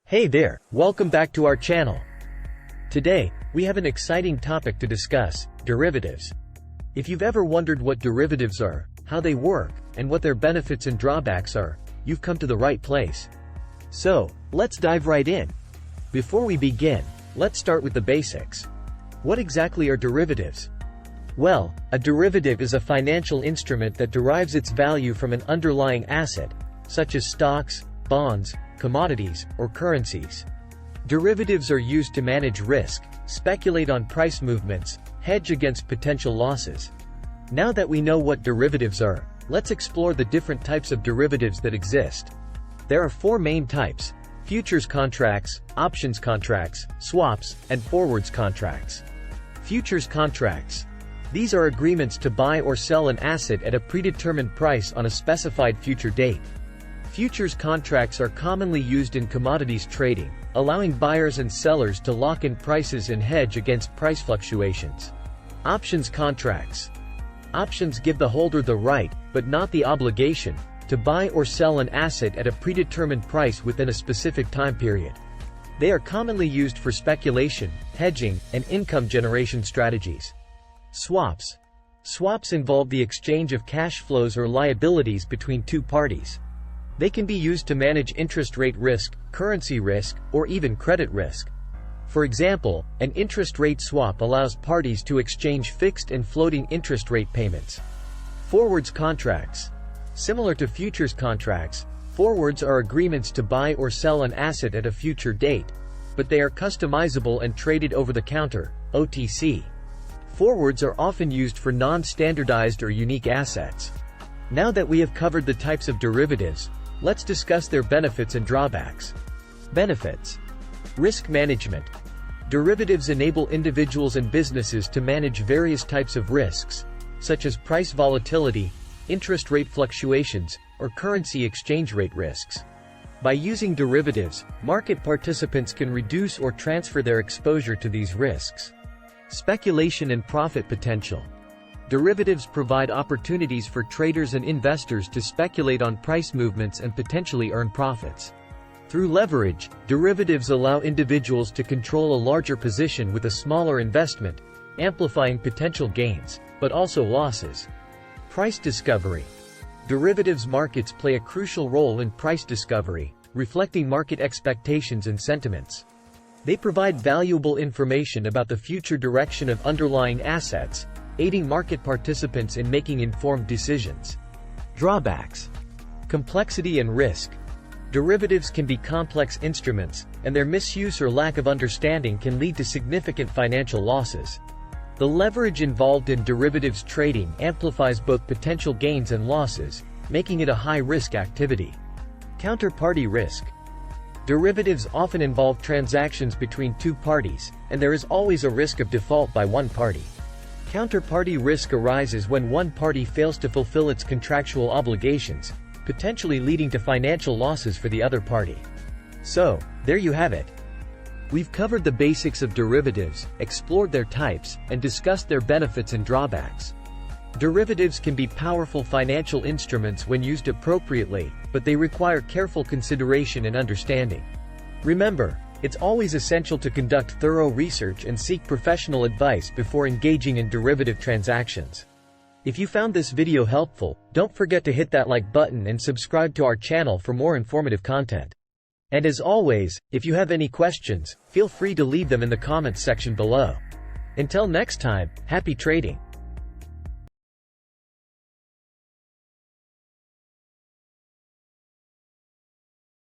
Hey there, welcome back to our channel. Today, we have an exciting topic to discuss, derivatives. If you've ever wondered what derivatives are, how they work, and what their benefits and drawbacks are, you've come to the right place. So, let's dive right in. Before we begin, let's start with the basics. What exactly are derivatives? Well, a derivative is a financial instrument that derives its value from an underlying asset, such as stocks, bonds, commodities, or currencies. Derivatives are used to manage risk, speculate on price movements, hedge against potential losses. Now that we know what derivatives are, let's explore the different types of derivatives that exist. There are four main types: futures contracts, options contracts, swaps, and forwards contracts. Futures contracts. These are agreements to buy or sell an asset at a predetermined price on a specified future date. Futures contracts are commonly used in commodities trading, allowing buyers and sellers to lock in prices and hedge against price fluctuations. Options contracts. Options give the holder the right, but not the obligation, to buy or sell an asset at a predetermined price within a specific time period. They are commonly used for speculation, hedging, and income generation strategies. Swaps. Swaps involve the exchange of cash flows or liabilities between two parties. They can be used to manage interest rate risk, currency risk, or even credit risk. For example, an interest rate swap allows parties to exchange fixed and floating interest rate payments. Forwards contracts. Similar to futures contracts, forwards are agreements to buy or sell an asset at a future date, but they are customizable and traded over the counter, OTC. Forwards are often used for non-standardized or unique assets. Now that we have covered the types of derivatives, let's discuss their benefits and drawbacks. Benefits. Risk management. Derivatives enable individuals and businesses to manage various types of risks, such as price volatility, interest rate fluctuations, or currency exchange rate risks. By using derivatives, market participants can reduce or transfer their exposure to these risks. Speculation and profit potential. Derivatives provide opportunities for traders and investors to speculate on price movements and potentially earn profits. Through leverage, derivatives allow individuals to control a larger position with a smaller investment, amplifying potential gains, but also losses. Price discovery. Derivatives markets play a crucial role in price discovery, reflecting market expectations and sentiments. They provide valuable information about the future direction of underlying assets, aiding market participants in making informed decisions. Drawbacks. Complexity and risk. Derivatives can be complex instruments, and their misuse or lack of understanding can lead to significant financial losses. The leverage involved in derivatives trading amplifies both potential gains and losses, making it a high-risk activity. Counterparty risk. Derivatives often involve transactions between two parties, and there is always a risk of default by one party. Counterparty risk arises when one party fails to fulfill its contractual obligations, potentially leading to financial losses for the other party. So, there you have it. We've covered the basics of derivatives, explored their types, and discussed their benefits and drawbacks. Derivatives can be powerful financial instruments when used appropriately, but they require careful consideration and understanding. Remember, it's always essential to conduct thorough research and seek professional advice before engaging in derivative transactions. If you found this video helpful, don't forget to hit that like button and subscribe to our channel for more informative content. And as always, if you have any questions, feel free to leave them in the comments section below. Until next time, happy trading!